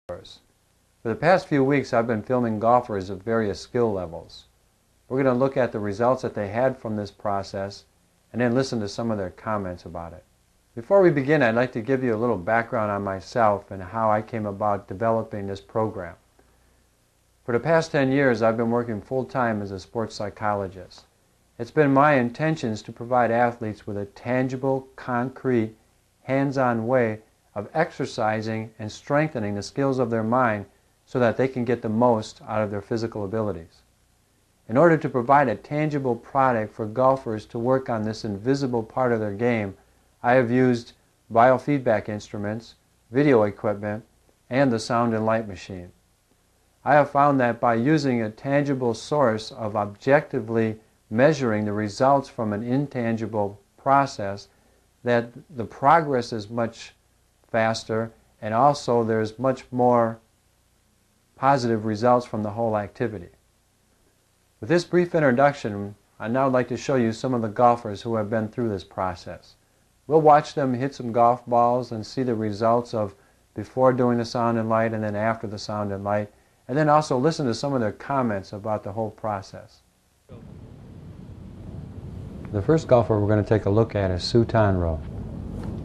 For the past few weeks, I've been filming golfers of various skill levels. We're going to look at the results that they had from this process and then listen to some of their comments about it. Before we begin, I'd like to give you a little background on myself and how I came about developing this program. For the past 10 years, I've been working full-time as a sports psychologist. It's been my intentions to provide athletes with a tangible, concrete, hands-on way of exercising and strengthening the skills of their mind so that they can get the most out of their physical abilities. In order to provide a tangible product for golfers to work on this invisible part of their game, I have used biofeedback instruments, video equipment, and the sound and light machine. I have found that by using a tangible source of objectively measuring the results from an intangible process, that the progress is much faster, and also there's much more positive results from the whole activity. With this brief introduction, I'd now like to show you some of the golfers who have been through this process. We'll watch them hit some golf balls and see the results of before doing the sound and light and then after the sound and light, and then also listen to some of their comments about the whole process. The first golfer we're going to take a look at is Sue Tonro.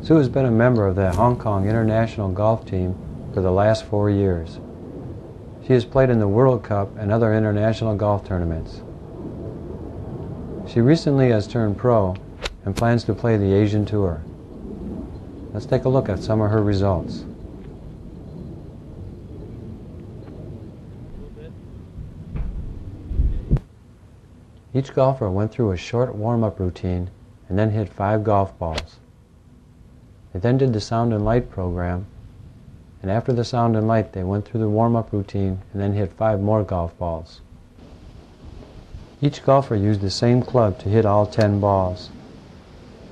Sue has been a member of the Hong Kong international golf team for the last 4 years. She has played in the World Cup and other international golf tournaments. She recently has turned pro and plans to play the Asian Tour. Let's take a look at some of her results. Each golfer went through a short warm-up routine and then hit 5 golf balls. They then did the sound and light program, and after the sound and light they went through the warm-up routine and then hit 5 more golf balls. Each golfer used the same club to hit all 10 balls.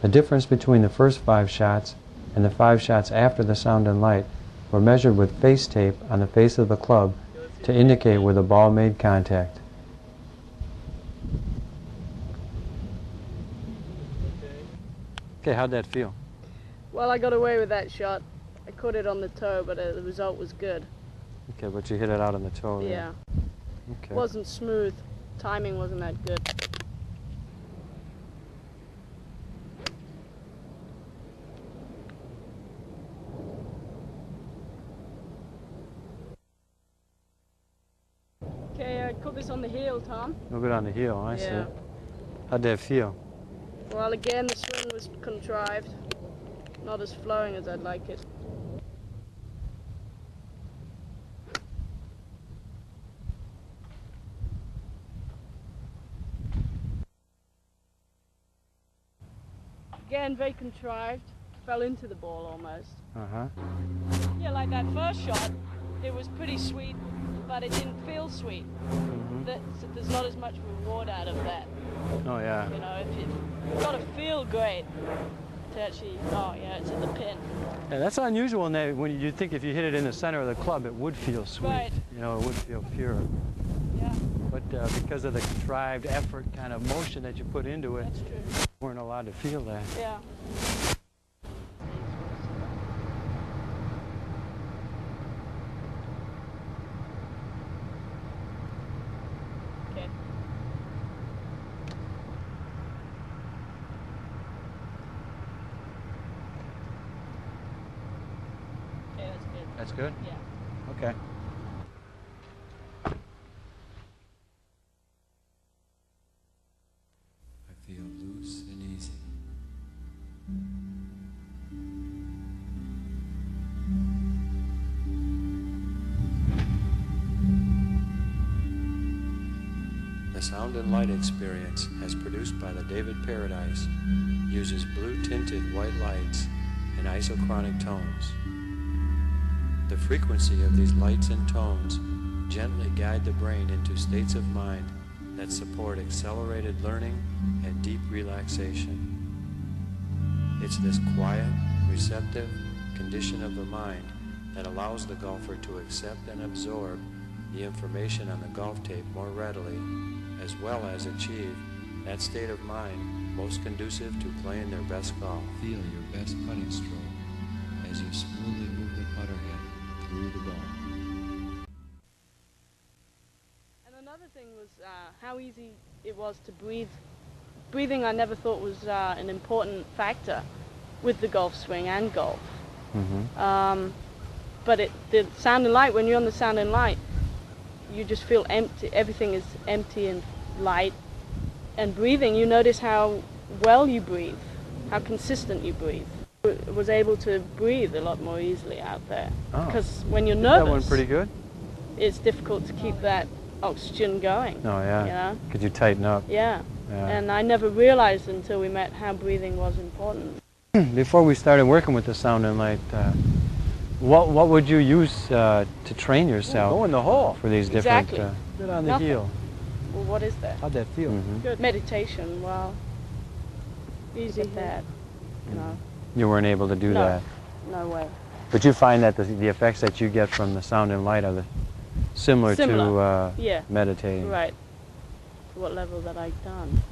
The difference between the first 5 shots and the 5 shots after the sound and light were measured with face tape on the face of the club to indicate where the ball made contact. Okay, how'd that feel? Well, I got away with that shot. I caught it on the toe, but the result was good. Okay, but you hit it out on the toe. Yeah. Okay. It wasn't smooth. Timing wasn't that good. Okay, I caught this on the heel, Tom. A little bit on the heel, I see. Yeah. How'd that feel? Well, again, the swing was contrived. Not as flowing as I'd like it. Again, very contrived. Fell into the ball almost. Uh-huh. Yeah, like that first shot, it was pretty sweet, but it didn't feel sweet. Mm-hmm. There's not as much reward out of that. Oh, yeah. You know, if you've got to feel great to actually, oh yeah, it's in the pin. Yeah, that's unusual in that when you think if you hit it in the center of the club, it would feel sweet. Right. You know, it would feel pure. Yeah. But because of the contrived effort kind of motion that you put into it, That's true. you weren't allowed to feel that. Yeah. Okay. Okay, that's good. That's good? Yeah. Okay. I feel loose and easy. The sound and light experience, as produced by the David Paradise, uses blue-tinted white lights and isochronic tones. The frequency of these lights and tones gently guide the brain into states of mind that support accelerated learning and deep relaxation. It's this quiet, receptive condition of the mind that allows the golfer to accept and absorb the information on the golf tape more readily, as well as achieve that state of mind most conducive to playing their best golf. Feel your best putting stroke as you smoothly move the putter head through the ball. thing was how easy it was to breathe. Breathing I never thought was an important factor with the golf swing and golf. But the sound and light, when you're on the sound and light, you just feel empty. Everything is empty and light. And breathing, you notice how well you breathe, how consistent you breathe. I was able to breathe a lot more easily out there. Because when you're nervous, that one pretty good? It's difficult to keep that oxygen going. Oh, yeah. You know? Could you tighten up? Yeah. Yeah. And I never realized until we met how breathing was important. Before we started working with the sound and light, what would you use to train yourself? Go in the hole for these different. Exactly. Sit on the Nothing. heel. Well, what is that? How'd that feel? Good. Meditation, well, easy that, you know. You weren't able to do No. that. No way. But you find that the effects that you get from the sound and light are similar to Yeah. meditating. Right. To what level that I've done.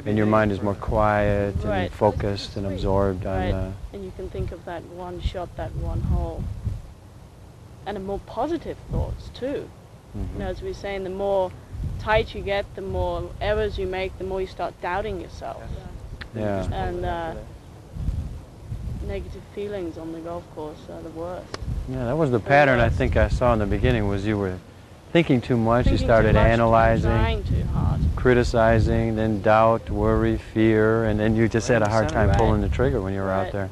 And your mind is more quiet and Right. focused and absorbed Right. on. And you can think of that one shot, that one hole. And a more positive thoughts too. You know, as we were saying, the more tight you get, the more errors you make, the more you start doubting yourself. Yeah. And negative feelings on the golf course are the worst. Yeah, that was the pattern I think I saw in the beginning. Was you were thinking too much. Thinking you started too much, analyzing, trying too hard. criticizing, then doubt, worry, fear, and then you just had a hard time Right. pulling the trigger when you were out Right. there.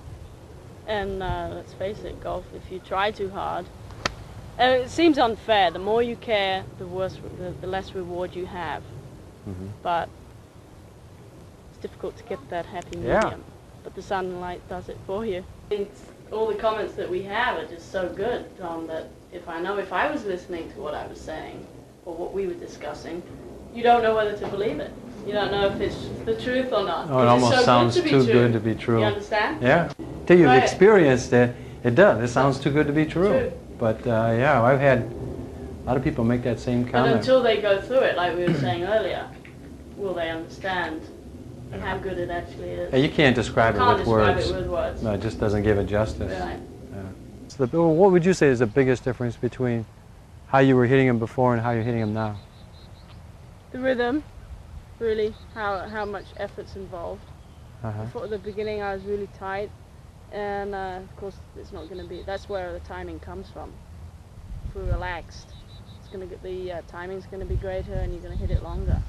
And let's face it, golf, if you try too hard, it seems unfair. The more you care, the worse, the less reward you have. But it's difficult to get that happy medium. Yeah. But the sunlight does it for you. All the comments that we have are just so good, Tom, that if I was listening to what I was saying, or what we were discussing, you don't know whether to believe it. You don't know if it's the truth or not. Oh, it almost sounds too good to be true. You understand? Yeah. Till you've Right. experienced it, it does. It sounds too good to be true. True. But yeah, I've had a lot of people make that same But comment. until they go through it, like we were saying earlier, will they understand how good it actually is? Yeah, you can't describe it with words. Can't describe it with words. No, it just doesn't give it justice. Right. So what would you say is the biggest difference between how you were hitting them before and how you're hitting them now? The rhythm, really, how much effort's involved. Before at the beginning, I was really tight, and of course, it's not going to be. That's where the timing comes from. If we're relaxed, it's going to get the timing's going to be greater, and you're going to hit it longer.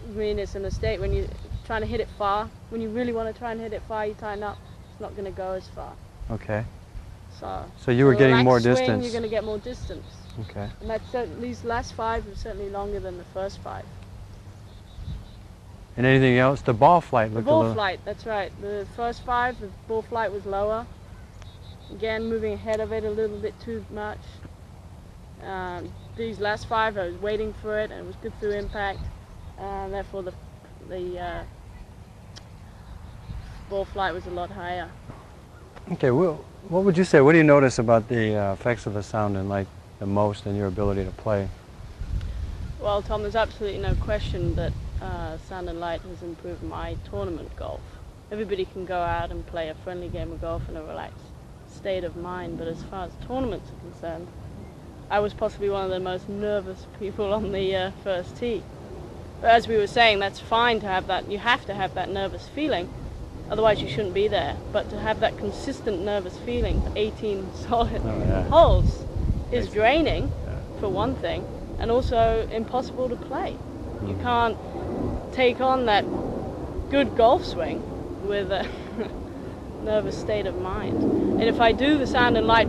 I mean, it's a mistake when you're trying to hit it far. When you really want to try and hit it far, you tighten up. It's not going to go as far. Okay. So you were a getting more relaxed swing, distance. You're going to get more distance. Okay. And these last 5 are certainly longer than the first 5. And anything else? The ball flight The looked a ball little... flight, that's right. The first 5, the ball flight was lower. Again, moving ahead of it a little bit too much. These last 5, I was waiting for it, and it was good through impact. And therefore, the ball flight was a lot higher. Okay, well, what would you say? What do you notice about the effects of the sound and light the most in your ability to play? Well, Tom, there's absolutely no question that sound and light has improved my tournament golf. Everybody can go out and play a friendly game of golf in a relaxed state of mind, but as far as tournaments are concerned, I was possibly one of the most nervous people on the first tee. But as we were saying, that's fine to have that. You have to have that nervous feeling, otherwise you shouldn't be there. But to have that consistent nervous feeling for 18 solid holes is draining, for one thing, and also impossible to play. You can't take on that good golf swing with a nervous state of mind. And if I do the sound and light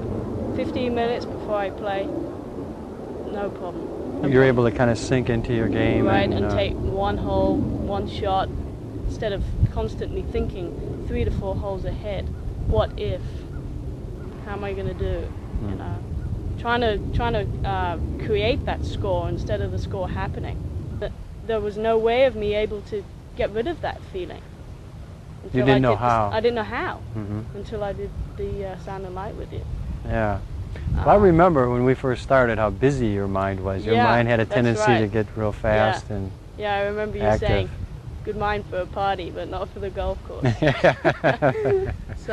15 minutes before I play, no problem. You're able to kind of sink into your game. Right, and take one hole, one shot, instead of constantly thinking 3 to 4 holes ahead. What if? How am I going to do? You know, trying to create that score instead of the score happening. But there was no way of me able to get rid of that feeling. You didn't know how. I didn't know how until I did the sound and light with you. Yeah. Well, I remember when we first started how busy your mind was. Your mind had a tendency to get real fast and yeah, I remember you active. saying, good mind for a party, but not for the golf course. So